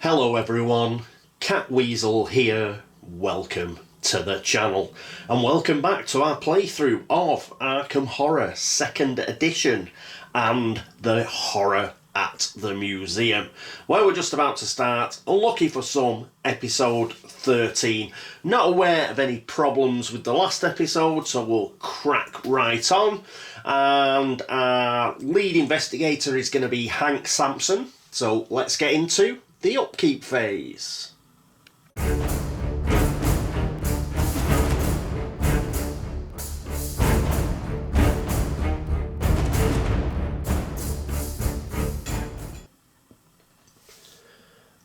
Hello everyone, Catweazle here, welcome to the channel and welcome back to our playthrough of Arkham Horror 2nd edition and the Horror at the Museum, where we're just about to start, unlucky for some, episode 13. Not aware of any problems with the last episode, so we'll crack right on. And our lead investigator is going to be Hank Sampson, so let's get into the upkeep phase.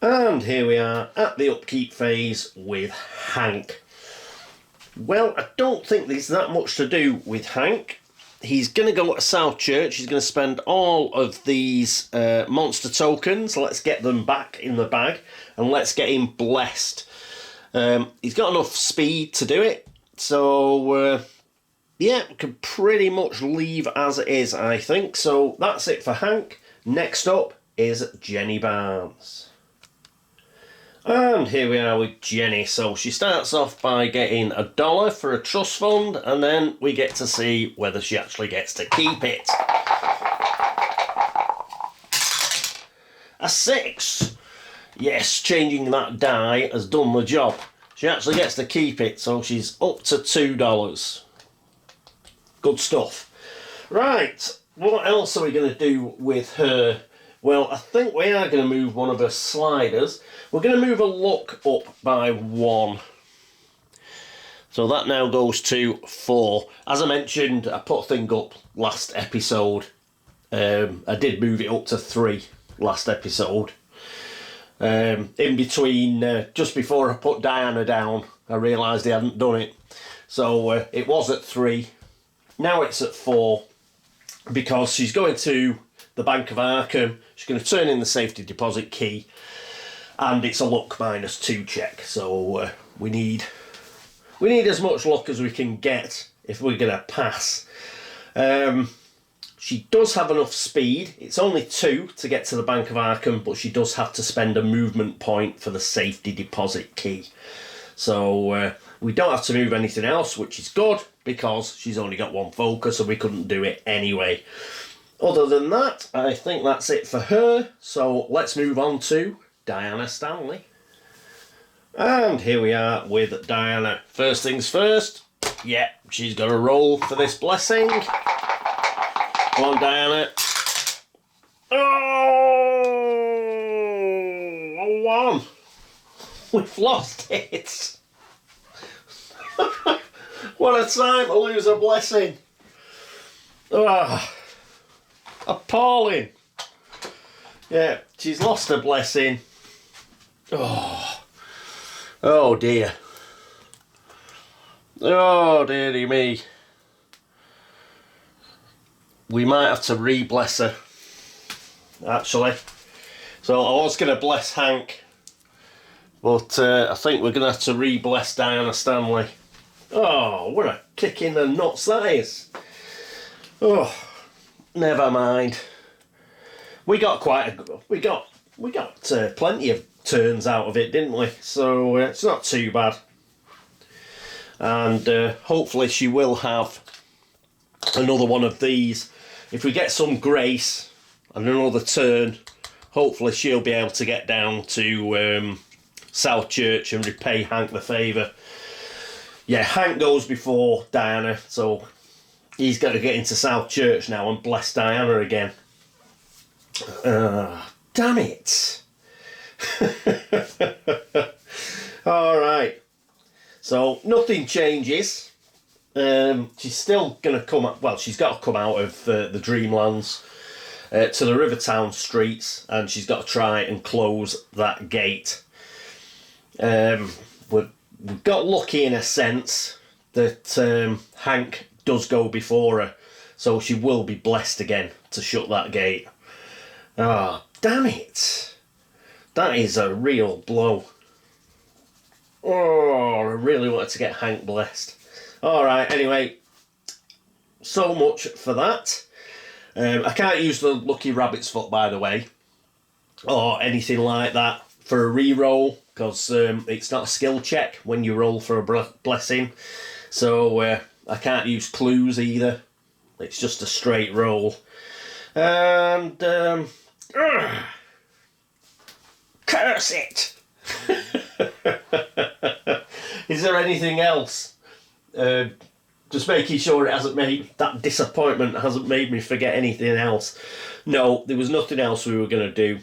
And here we are at the upkeep phase with Hank. Well, I don't think there's that much to do with Hank. He's going to go to South Church. He's going to spend all of these monster tokens. Let's get them back in the bag and let's get him blessed. He's got enough speed to do it. So, yeah, we can pretty much leave as it is, I think. So that's it for Hank. Next up is Jenny Barnes. And here we are with Jenny. So she starts off by getting $1 for a trust fund, and then we get to see whether she actually gets to keep it. A 6. Yes, changing that die has done the job. She actually gets to keep it, so she's up to $2. Good stuff. Right, what else are we going to do with her? Well, I think we are going to move one of her sliders. We're going to move a luck up by 1. So that now goes to 4. As I mentioned, I put a thing up last episode. I did move it up to 3 last episode. In between, just before I put Diana down, I realised I hadn't done it. So it was at 3. Now it's at 4. Because she's going to the Bank of Arkham. She's going to turn in the safety deposit key. And it's a luck -2 check. So we need as much luck as we can get if we're going to pass. She does have enough speed. It's only 2 to get to the Bank of Arkham, but she does have to spend a movement point for the safety deposit key. So we don't have to move anything else, which is good, because she's only got 1 focus and we couldn't do it anyway. Other than that, I think that's it for her. So let's move on to Diana Stanley. And here we are with Diana. First things first. Yeah, she's got to roll for this blessing. Come on, Diana. Oh, 1. We've lost it. What a time to lose a blessing. Oh, appalling. Yeah, she's lost a blessing. Oh dear. Oh dearie me. We might have to re-bless her, actually. So I was going to bless Hank, but I think we're going to have to re-bless Diana Stanley. Oh, what a kick in the nuts that is. Oh, never mind. We got plenty of turns out of it, didn't we? So it's not too bad. And hopefully she will have another one of these. If we get some grace and another turn, hopefully she'll be able to get down to South Church and repay Hank the favour. Yeah, Hank goes before Diana, so he's got to get into South Church now and bless Diana again. Damn it. Alright. So, nothing changes. She's still going to come... Well, she's got to come out of the Dreamlands to the Rivertown streets, and she's got to try and close that gate. We've got lucky in a sense that Hank does go before her, so she will be blessed again to shut that gate. Ah, damn it. That is a real blow. Oh, I really wanted to get Hank blessed. Alright, anyway. So much for that. I can't use the lucky rabbit's foot, by the way, or anything like that for a re-roll, because it's not a skill check when you roll for a blessing. So I can't use clues either. It's just a straight roll. And curse it! Is there anything else? Just making sure it hasn't made that disappointment hasn't made me forget anything else. No, there was nothing else we were going to do.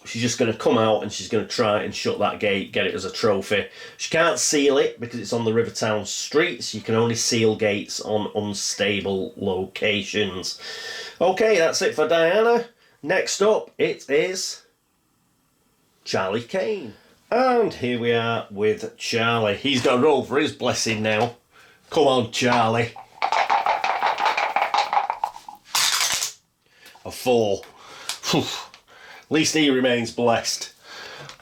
She's just going to come out and she's going to try and shut that gate, get it as a trophy. She can't seal it because it's on the Rivertown streets. You can only seal gates on unstable locations. Okay, that's it for Diana. Next up, it is Charlie Kane. And here we are with Charlie. He's got to roll for his blessing now. Come on, Charlie. A 4. At least he remains blessed.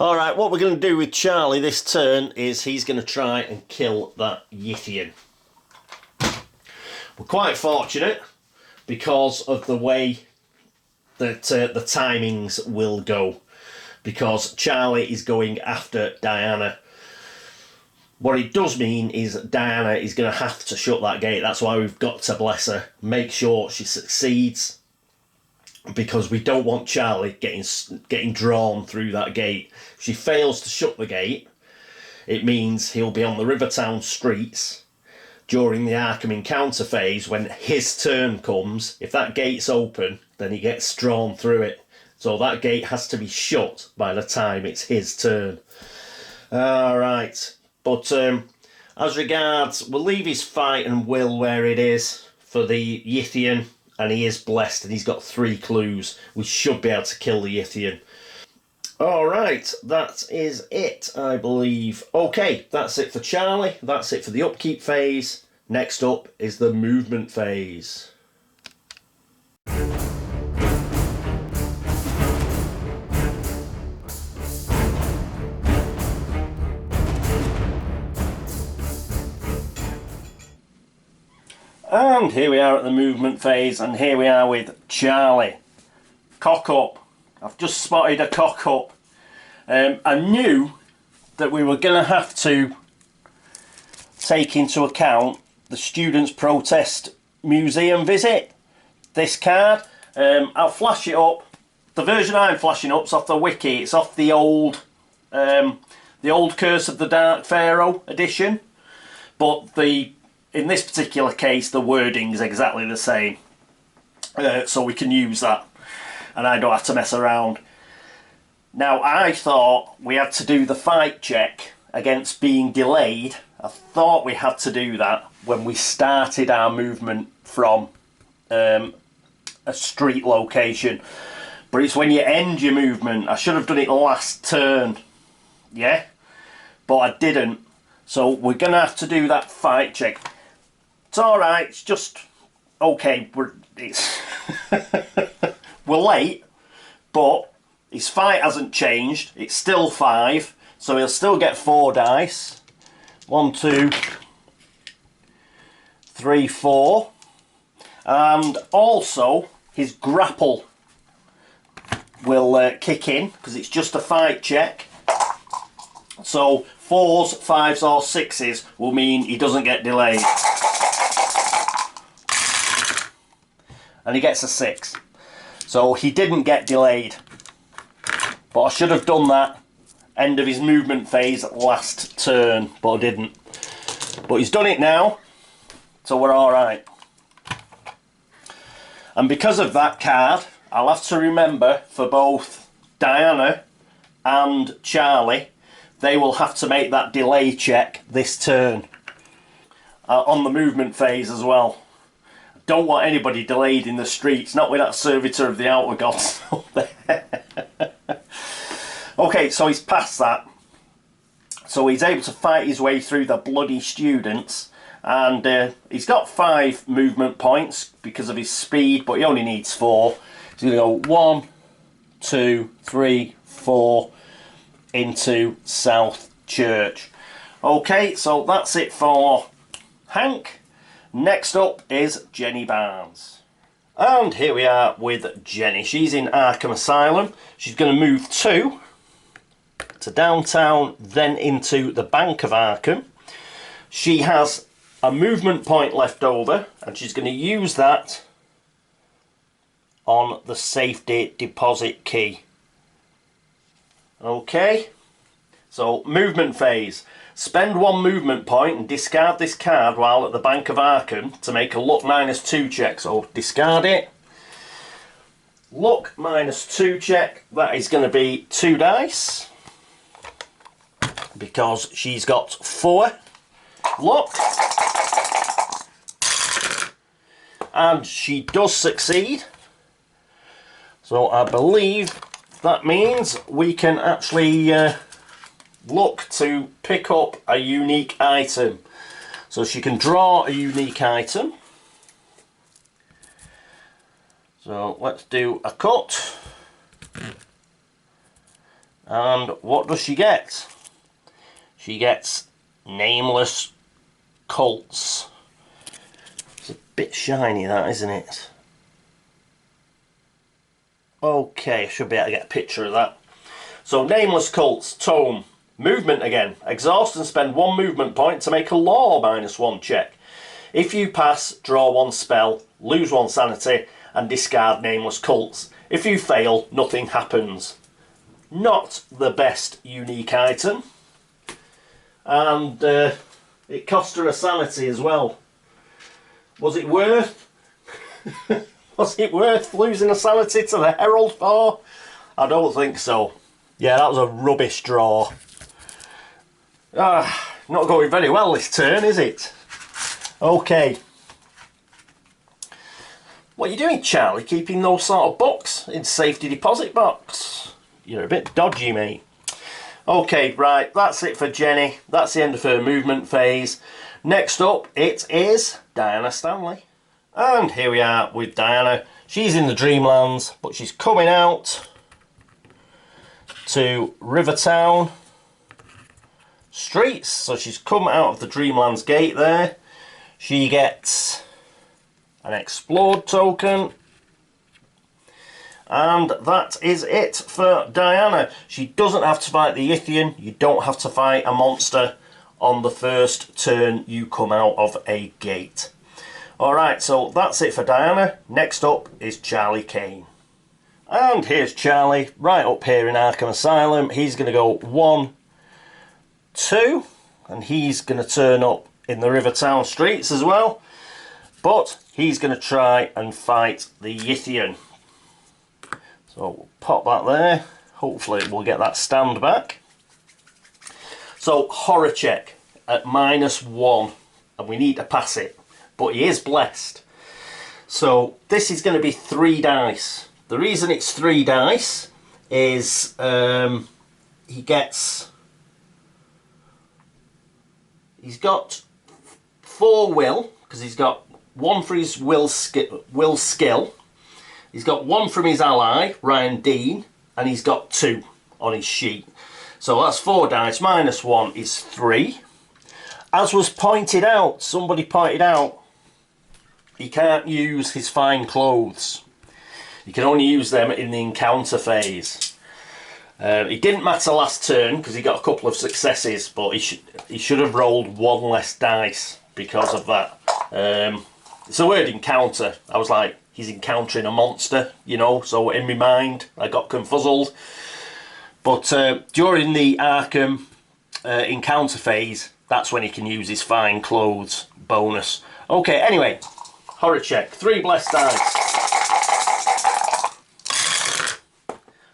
Alright, what we're going to do with Charlie this turn is he's going to try and kill that Yithian. We're quite fortunate because of the way that the timings will go. Because Charlie is going after Diana. What it does mean is Diana is going to have to shut that gate. That's why we've got to bless her. Make sure she succeeds. Because we don't want Charlie getting drawn through that gate. If she fails to shut the gate, it means he'll be on the Rivertown streets during the Arkham encounter phase. When his turn comes, if that gate's open, then he gets drawn through it. So that gate has to be shut by the time it's his turn. Alright. But as regards, we'll leave his fight and will where it is for the Yithian, and he is blessed and he's got 3 clues. We should be able to kill the Yithian. Alright, that is it, I believe. Okay, that's it for Charlie. That's it for the upkeep phase. Next up is the movement phase. And here we are at the movement phase, and here we are with Charlie. Cock up. I've just spotted a cock up. I knew that we were going to have to take into account the Students' Protest Museum visit. This card. I'll flash it up. The version I'm flashing up is off the wiki. It's off the old Curse of the Dark Pharaoh edition. But in this particular case, the wording is exactly the same. So we can use that. And I don't have to mess around. Now, I thought we had to do the fight check against being delayed. I thought we had to do that when we started our movement from a street location. But it's when you end your movement. I should have done it last turn. Yeah? But I didn't. So we're going to have to do that fight check. It's alright, it's just okay. We're late, but his fight hasn't changed. It's still 5, so he'll still get 4 dice. 1, 2, 3, 4. And also his grapple will kick in because it's just a fight check. So 4s, 5s or 6s will mean he doesn't get delayed. And he gets a 6. So he didn't get delayed. But I should have done that end of his movement phase last turn, but I didn't. But he's done it now, so we're alright. And because of that card, I'll have to remember for both Diana and Charlie, they will have to make that delay check this turn. On the movement phase as well. Don't want anybody delayed in the streets, not with that servitor of the outer gods up there. Okay, so he's past that. So he's able to fight his way through the bloody students, and he's got 5 movement points because of his speed, but he only needs 4. So he's going to go 1, 2, 3, 4 into South Church. Okay, so that's it for Hank. Next up is Jenny Barnes. And here we are with Jenny. She's in Arkham Asylum. She's going to move 2 to downtown, then into the Bank of Arkham. She has a movement point left over, and she's going to use that on the safety deposit key. Okay, so movement phase. Spend 1 movement point and discard this card while at the Bank of Arkham to make a luck -2 check. So discard it. Luck -2 check. That is going to be 2 dice. Because she's got 4 luck. And she does succeed. So I believe that means we can actually look to pick up a unique item. So she can draw a unique item. So let's do a cut. And what does she get? She gets Nameless Cults. It's a bit shiny, that, isn't it? Okay, I should be able to get a picture of that. So Nameless Cults, tome. Movement again. Exhaust and spend 1 movement point to make a law -1 check. If you pass, draw 1 spell, lose 1 sanity, and discard Nameless Cults. If you fail, nothing happens. Not the best unique item. And it cost her a sanity as well. Was it worth? Was it worth losing a sanity to the Herald for? I don't think so. Yeah, that was a rubbish draw. Not going very well this turn, is it? Okay. What are you doing, Charlie? Keeping those sort of books in safety deposit box? You're a bit dodgy, mate. Okay, right, that's it for Jenny. That's the end of her movement phase. Next up, it is Diana Stanley. And here we are with Diana. She's in the Dreamlands, but she's coming out to Rivertown streets. So she's come out of the Dreamlands gate there. She gets an Explode token. And that is it for Diana. She doesn't have to fight the Yithian. You don't have to fight a monster on the first turn you come out of a gate. Alright, so that's it for Diana. Next up is Charlie Kane. And here's Charlie, right up here in Arkham Asylum. He's going to go 1, 2, and he's going to turn up in the Rivertown streets as well. But he's going to try and fight the Yithian. So we'll pop that there. Hopefully we'll get that stand back. So horror check at -1, and we need to pass it. But he is blessed. So this is going to be 3 dice. The reason it's 3 dice is he's got 4 will, because he's got 1 for his will skill. He's got 1 from his ally, Ryan Dean, and he's got 2 on his sheet. So that's 4 dice, -1 is 3. As was pointed out, somebody pointed out, he can't use his fine clothes. You can only use them in the encounter phase. It didn't matter last turn because he got a couple of successes, but he should have rolled 1 less dice because of that. It's the word encounter. I was like, he's encountering a monster, you know, so in my mind I got confuzzled. But during the Arkham encounter phase, that's when he can use his fine clothes bonus. Okay, anyway, horror check, 3 blessed dice.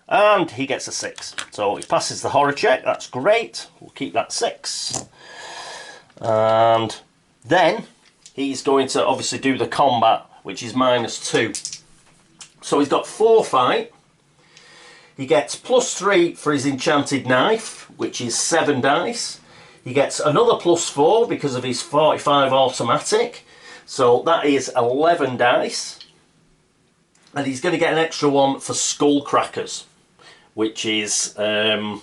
And he gets a 6. So he passes the horror check, that's great. We'll keep that 6. And then he's going to obviously do the combat, which is -2. So he's got 4 fight. He gets +3 for his enchanted knife, which is 7 dice. He gets another +4 because of his 45 automatic. So that is 11 dice. And he's going to get an extra 1 for Skullcrackers, which is the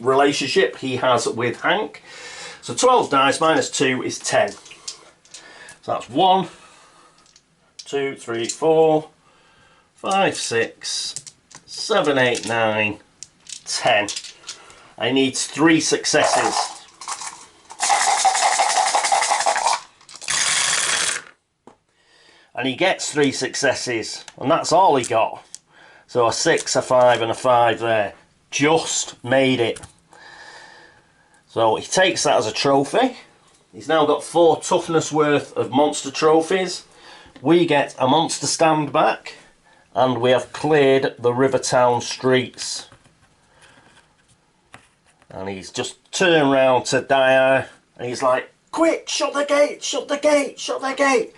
relationship he has with Hank. So 12 dice -2 is 10. So that's 1, 2, 3, 4, 5, 6, 7, 8, 9, 10. I need 3 successes. And he gets 3 successes, and that's all he got. So a 6, a 5 and a 5 there. Just made it. So he takes that as a trophy. He's now got 4 toughness worth of monster trophies. We get a monster stand back, and we have cleared the Rivertown streets. And he's just turned round to Diana, and he's like, quick, shut the gate, shut the gate, shut the gate.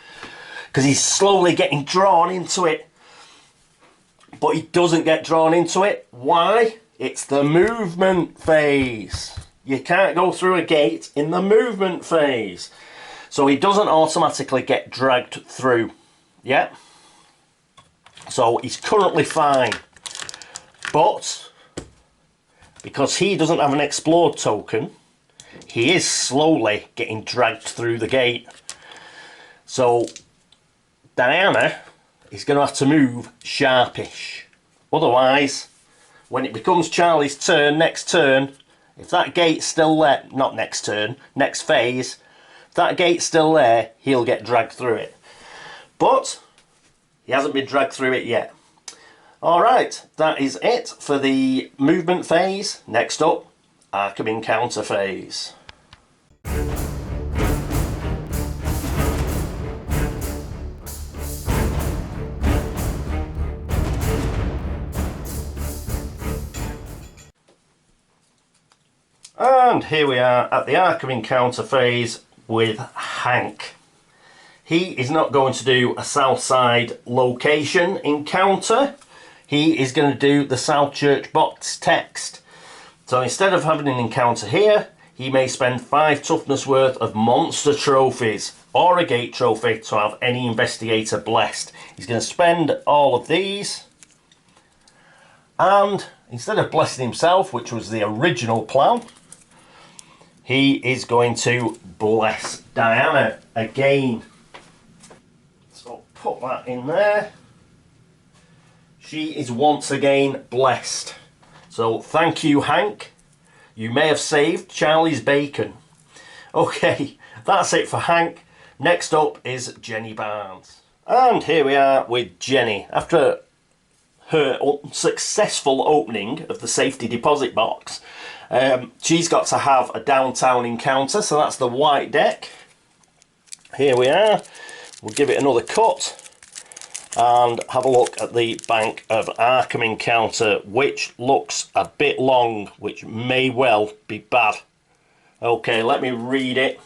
Because he's slowly getting drawn into it. But he doesn't get drawn into it. Why? It's the movement phase. You can't go through a gate in the movement phase. So he doesn't automatically get dragged through. Yeah? So he's currently fine. But because he doesn't have an explode token, he is slowly getting dragged through the gate. So Diana is going to have to move sharpish. Otherwise, when it becomes Charlie's turn, next turn, if that gate's still there, not next turn, next phase, if that gate's still there, he'll get dragged through it. But he hasn't been dragged through it yet. Alright, that is it for the movement phase. Next up, Arkham encounter phase. And here we are at the Arkham encounter phase with Hank. He is not going to do a Southside location encounter. He is going to do the South Church box text. So instead of having an encounter here, he may spend 5 toughness worth of monster trophies or a gate trophy to have any investigator blessed. He's going to spend all of these, and instead of blessing himself, which was the original plan, he is going to bless Diana again. So put that in there. She is once again blessed. So thank you, Hank. You may have saved Charlie's bacon. Okay, that's it for Hank. Next up is Jenny Barnes. And here we are with Jenny. After her unsuccessful opening of the safety deposit box, she's got to have a downtown encounter, so that's the white deck. Here we are. We'll give it another cut and have a look at the Bank of Arkham encounter, which looks a bit long, which may well be bad. Okay, let me read it.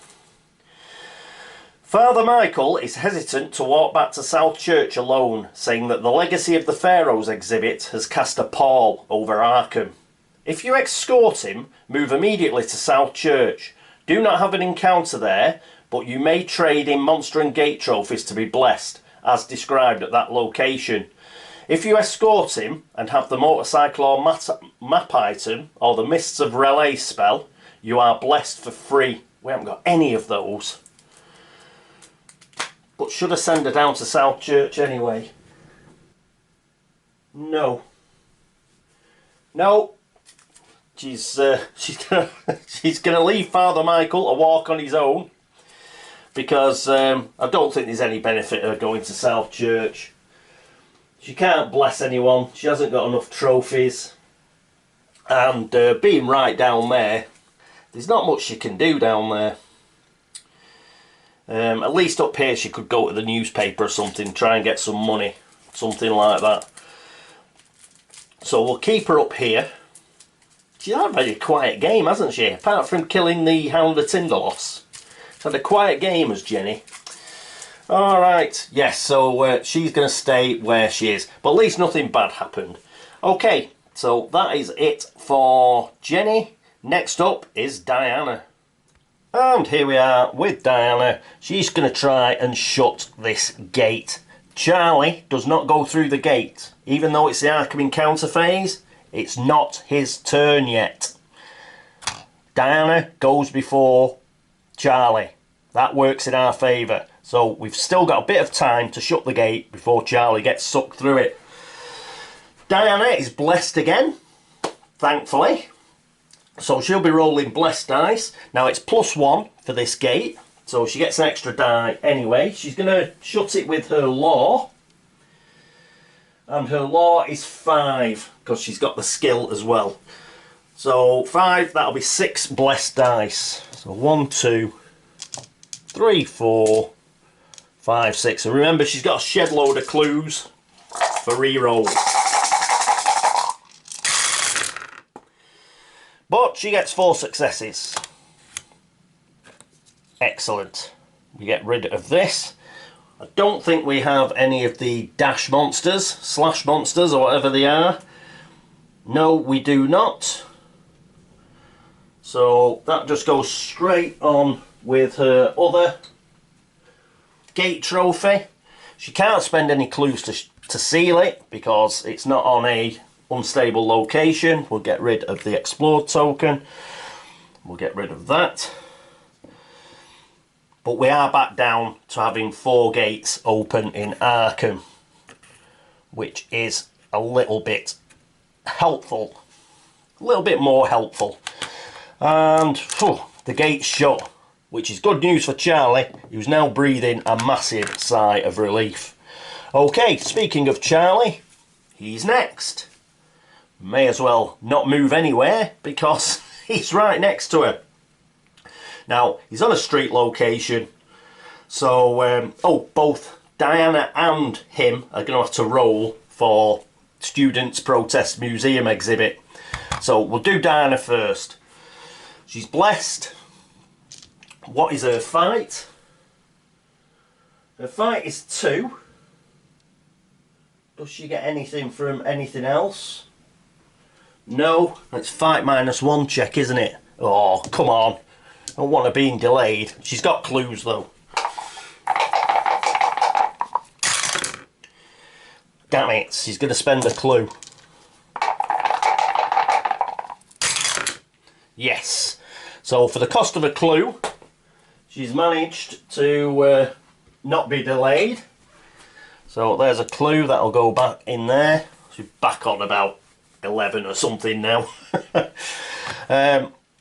Father Michael is hesitant to walk back to South Church alone, saying that the Legacy of the Pharaohs exhibit has cast a pall over Arkham. If you escort him, move immediately to South Church. Do not have an encounter there, but you may trade in monster and gate trophies to be blessed, as described at that location. If you escort him and have the motorcycle or map item or the Mists of Relay spell, you are blessed for free. We haven't got any of those. But should I send her down to South Church anyway? No. No. She's gonna leave Father Michael to walk on his own, because I don't think there's any benefit of her going to South Church. She can't bless anyone. She hasn't got enough trophies, and being right down there, there's not much she can do down there. At least up here she could go to the newspaper or something, try and get some money, something like that. So we'll keep her up here. She's had a very quiet game, hasn't she? Apart from killing the Hound of Tinderloss. She's had a quiet game as Jenny. Alright, yes, so she's going to stay where she is. But at least nothing bad happened. Okay, so that is it for Jenny. Next up is Diana. And here we are with Diana. She's going to try and shut this gate. Charlie does not go through the gate. Even though it's the Arkham encounter phase, it's not his turn yet. Diana goes before Charlie. That works in our favour. So we've still got a bit of time to shut the gate before Charlie gets sucked through it. Diana is blessed again, thankfully. So she'll be rolling blessed dice. Now it's +1 for this gate, so she gets an extra die anyway. She's going to shut it with her law. And her law is 5, because she's got the skill as well. So 5, that'll be 6 blessed dice. So 1, 2, 3, 4, 5, 6. And remember, she's got a shed load of clues for re-roll. But she gets 4 successes. Excellent. We get rid of this. I don't think we have any of the dash monsters, slash monsters, or whatever they are. No, we do not. So that just goes straight on with her other gate trophy. She can't spend any clues to seal it because it's not on a unstable location. We'll get rid of the explode token. We'll get rid of that. But we are back down to having 4 gates open in Arkham, which is a little bit helpful. A little bit more helpful. And the gate's shut, which is good news for Charlie, who's now breathing a massive sigh of relief. Okay, speaking of Charlie, he's next. May as well not move anywhere because he's right next to her. Now, he's on a street location, so, both Diana and him are going to have to roll for Students' Protest Museum exhibit. So, we'll do Diana first. She's blessed. What is her fight? Her fight is 2. Does she get anything from anything else? No, it's fight -1 check, isn't it? Oh, come on. I don't want her being delayed. She's got clues though. Damn it, she's going to spend a clue. Yes. So for the cost of a clue, she's managed to not be delayed. So there's a clue that'll go back in there. She's back on about 11 or something now.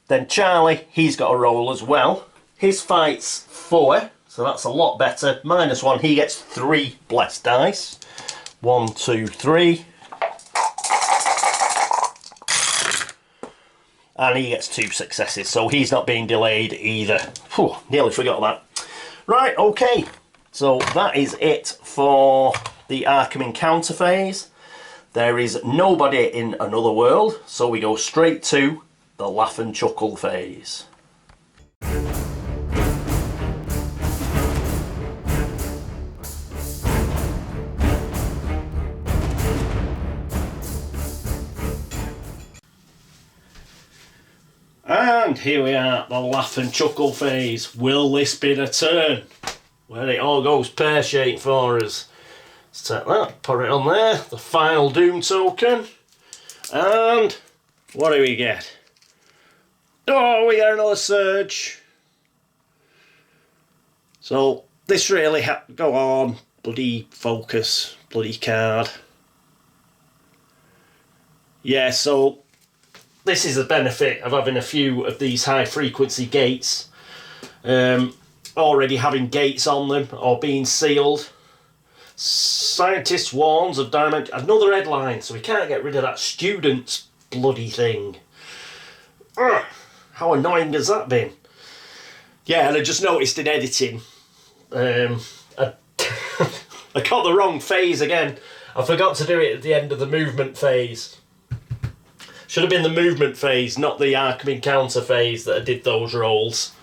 Then Charlie, he's got a roll as well. His fight's 4, so that's a lot better. -1, he gets 3 blessed dice. 1, 2, 3. And he gets 2 successes, so he's not being delayed either. Whew, nearly forgot that. Right, okay. So that is it for the Arkham encounter phase. There is nobody in another world, so we go straight to the laugh and chuckle phase. And here we are, the laugh and chuckle phase. Will this be the turn where it all goes pear-shaped for us? Let's take that, put it on there, the final doom token, and what do we get? Oh, we get another surge. So this really go on, bloody focus, bloody card. Yeah, so this is the benefit of having a few of these high frequency gates, already having gates on them or being sealed. Scientist warns of diamond. Another headline, so we can't get rid of that student's bloody thing. Ugh, how annoying has that been? Yeah, and I just noticed in editing, I got the wrong phase again. I forgot to do it at the end of the movement phase. Should have been the movement phase, not the Arkham encounter phase that I did those rolls.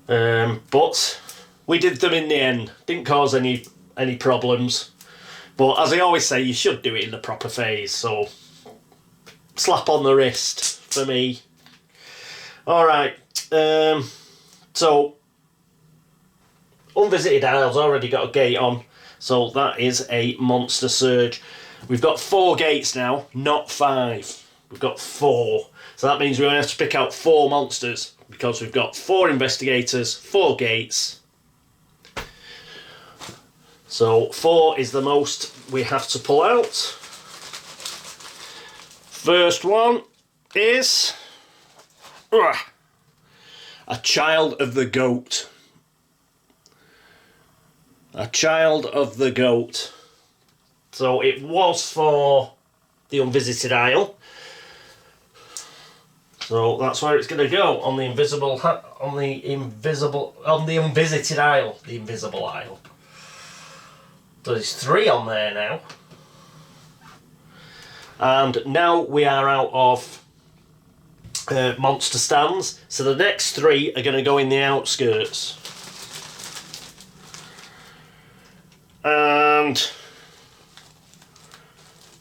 But we did them in the end. Didn't cause any problems. But as I always say, you should do it in the proper phase. So slap on the wrist for me. Alright. So Unvisited Isle's already got a gate on. So that is a monster surge. We've got 4 gates now, not 5. We've got 4. So that means we only have to pick out 4 monsters because we've got 4 investigators, 4 gates. So 4 is the most we have to pull out. First one is a child of the goat. A child of the goat. So it was for the Unvisited Isle. So that's where it's going to go, on the Unvisited Isle. The Invisible Isle. There's 3 on there now. And now we are out of monster stands, so the next 3 are going to go in the outskirts. And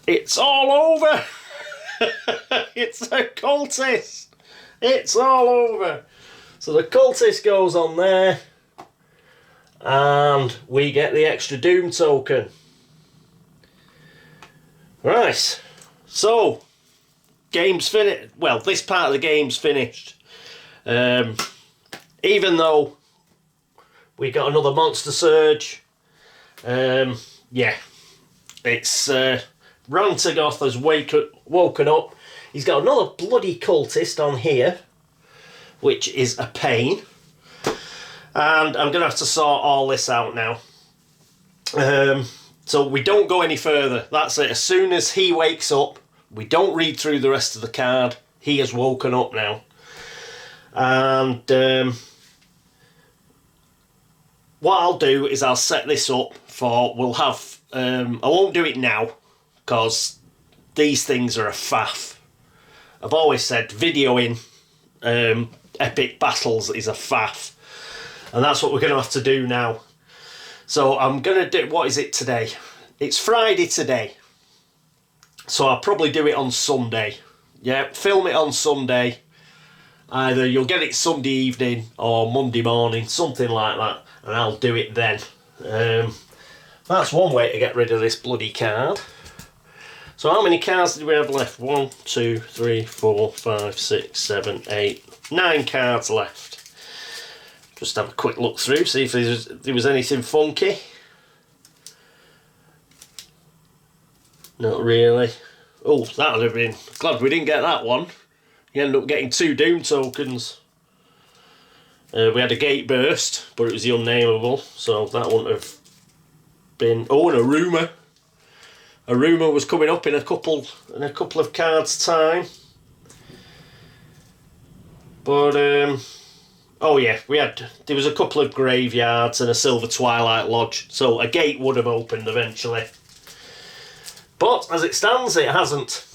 it's all over. It's a cultist. It's all over. So the cultist goes on there, and we get the extra Doom token. Right. So, game's finished. Well, this part of the game's finished. Even though we got another monster surge, yeah, it's Rantagoth has woken up. He's got another bloody cultist on here, which is a pain. And I'm going to have to sort all this out now. So we don't go any further. That's it. As soon as he wakes up, we don't read through the rest of the card. He has woken up now. And what I'll do is I'll set this up for, we'll have, I won't do it now, because these things are a faff. I've always said videoing epic battles is a faff. And that's what we're going to have to do now. So I'm going to do, what is it today? It's Friday today. So I'll probably do it on Sunday. Yeah, film it on Sunday. Either you'll get it Sunday evening or Monday morning, something like that. And I'll do it then. That's one way to get rid of this bloody card. So how many cards do we have left? 1, 2, 3, 4, 5, 6, 7, 8, 9 cards left. Just have a quick look through, see if there was anything funky. Not really. Oh, that would have been... Glad we didn't get that one. You end up getting 2 Doom tokens. We had a Gate Burst, but it was the Unnameable, so that wouldn't have been... Oh, and a Rumour. A Rumour was coming up in a couple of cards' time. But, oh yeah, there was a couple of Graveyards and a Silver Twilight Lodge, so a gate would have opened eventually. But as it stands, it hasn't.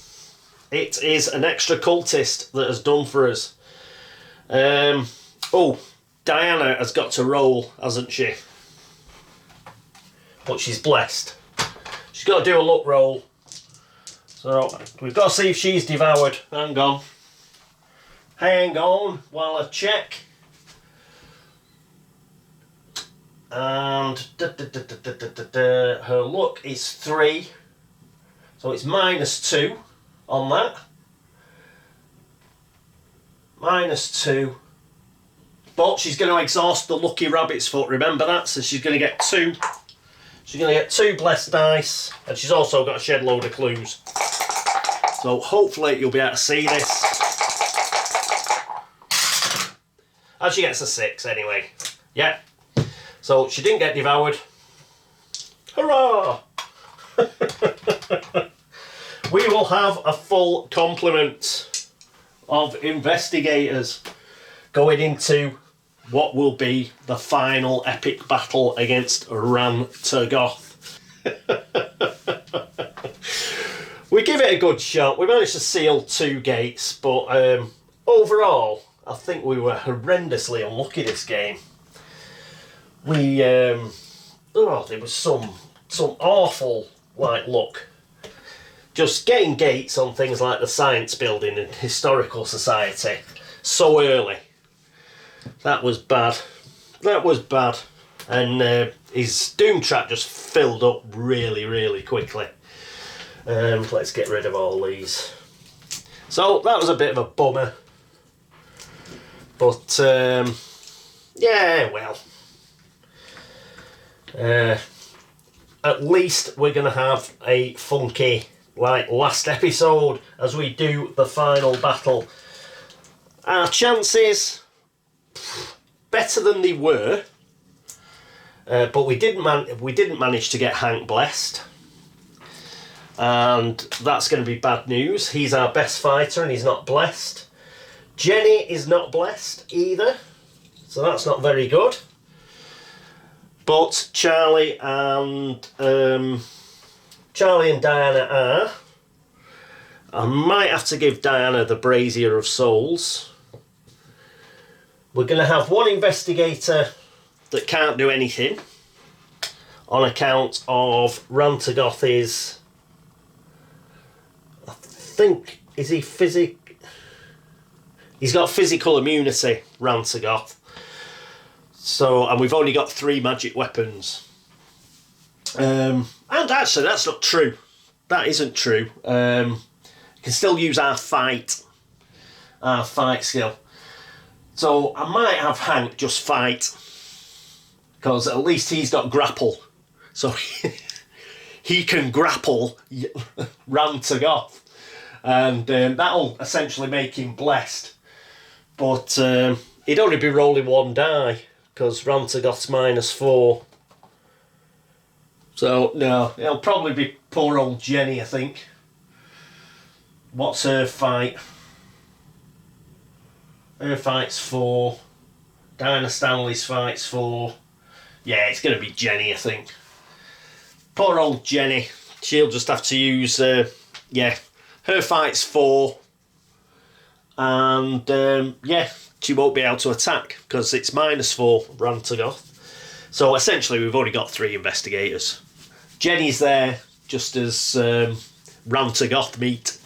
It is an extra cultist that has done for us. Oh, Diana has got to roll, hasn't she? But she's blessed. She's got to do a luck roll. So we've got to see if she's devoured. Hang on. Hang on while I check. And her luck is 3. So it's -2 on that. -2. But she's going to exhaust the lucky rabbit's foot, remember that? So she's going to get 2. She's going to get 2 blessed dice. And she's also got a shed load of clues. So hopefully you'll be able to see this. And she gets a 6 anyway. Yeah. So she didn't get devoured. Hurrah! We will have a full complement of investigators going into what will be the final epic battle against Rantagoth. We give it a good shot. We managed to seal 2 gates, but overall, I think we were horrendously unlucky this game. We, there was some awful, luck. Just getting gates on things like the Science Building and Historical Society so early. That was bad. That was bad. And his Doom Trap just filled up really, really quickly. Let's get rid of all these. So that was a bit of a bummer. But, yeah, well. At least we're going to have a funky like last episode, as we do the final battle. Our chances, better than they were, but we didn't manage to get Hank blessed. And that's going to be bad news. He's our best fighter and he's not blessed. Jenny is not blessed either, so that's not very good. But Charlie and Diana are. I might have to give Diana the Brazier of Souls. We're going to have one investigator that can't do anything on account of Rantagoth is... I think, is he He's got physical immunity, Rantagoth. So, and we've only got 3 magic weapons. And actually, that's not true. That isn't true. You can still use our fight skill. So I might have Hank just fight, because at least he's got grapple. So he can grapple Rantagoth. And that'll essentially make him blessed. But he'd only be rolling 1 die, because Rantagoth's -4. So, no, it'll probably be poor old Jenny, I think. What's her fight? Her fight's 4. Diana Stanley's fight's 4. Yeah, it's going to be Jenny, I think. Poor old Jenny. She'll just have to use... yeah, her fight's 4. And, yeah, she won't be able to attack, because it's -4 Rantagoth. So, essentially, we've only got 3 investigators. Jenny's there just as Rantagoth meat.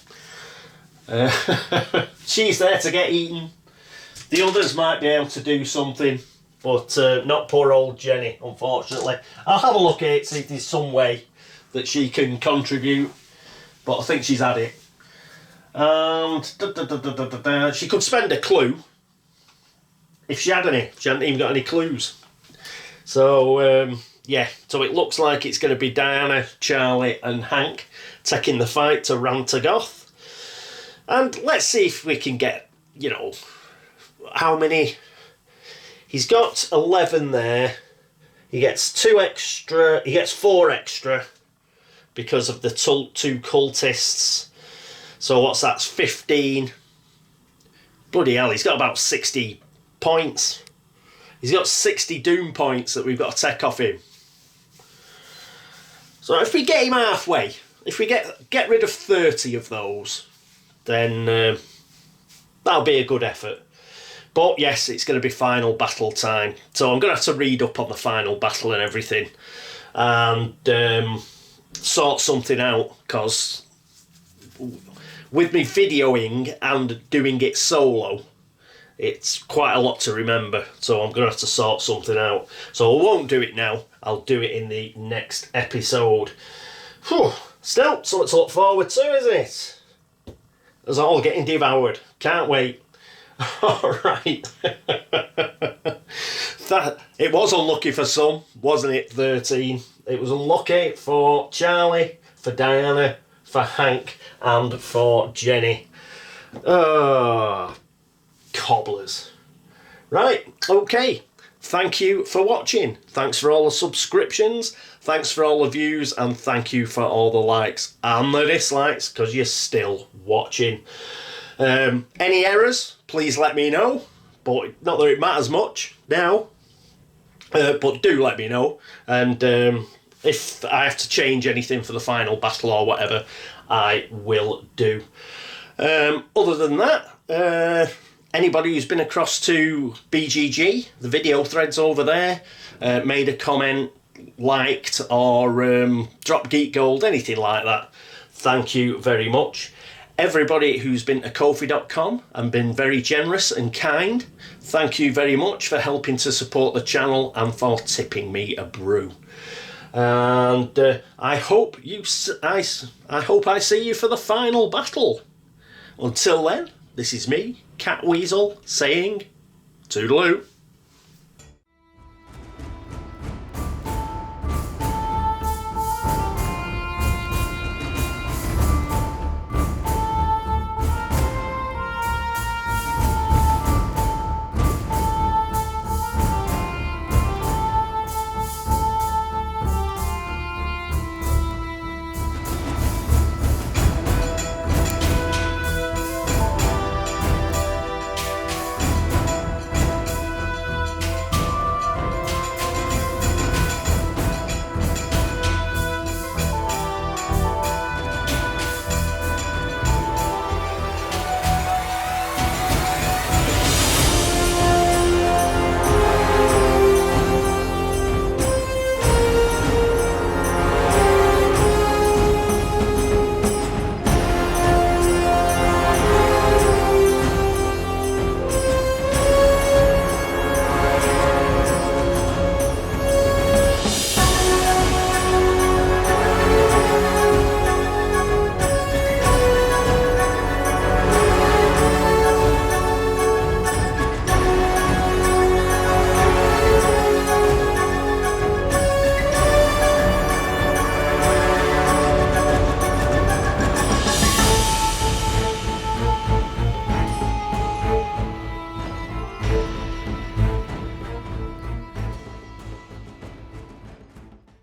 She's there to get eaten. The others might be able to do something, but not poor old Jenny, unfortunately. I'll have a look at it, see if there's some way that she can contribute, but I think she's had it. And she could spend a clue if she had any. She hadn't even got any clues. So, yeah, so it looks like it's going to be Diana, Charlie and Hank taking the fight to Rantagoth. And let's see if we can get, you know, how many... He's got 11 there. He gets 2 extra. He gets 4 extra because of the 2 cultists. So what's that? 15. Bloody hell, he's got about 60 points. He's got 60 doom points that we've got to take off him. So if we get him halfway, if we get rid of 30 of those, then that'll be a good effort. But yes, it's going to be final battle time. So I'm going to have to read up on the final battle and everything. And sort something out, because with me videoing and doing it solo, it's quite a lot to remember. So I'm going to have to sort something out. So I won't do it now. I'll do it in the next episode. Whew. Still, something to look forward to, isn't it? It's all getting devoured. Can't wait. Alright. It was unlucky for some, wasn't it? 13. It was unlucky for Charlie, for Diana, for Hank, and for Jenny. Cobblers. Right, okay. Thank you for watching. Thanks for all the subscriptions. Thanks for all the views. And thank you for all the likes and the dislikes, because you're still watching. Any errors, please let me know. But not that it matters much now. But do let me know. And if I have to change anything for the final battle or whatever, I will do. Other than that, anybody who's been across to BGG, the video threads over there, made a comment, liked, or dropped Geek Gold, anything like that, thank you very much. Everybody who's been to Ko-fi.com and been very generous and kind, thank you very much for helping to support the channel and for tipping me a brew. And I hope I see you for the final battle. Until then, this is me, Catweazle, saying toodaloo.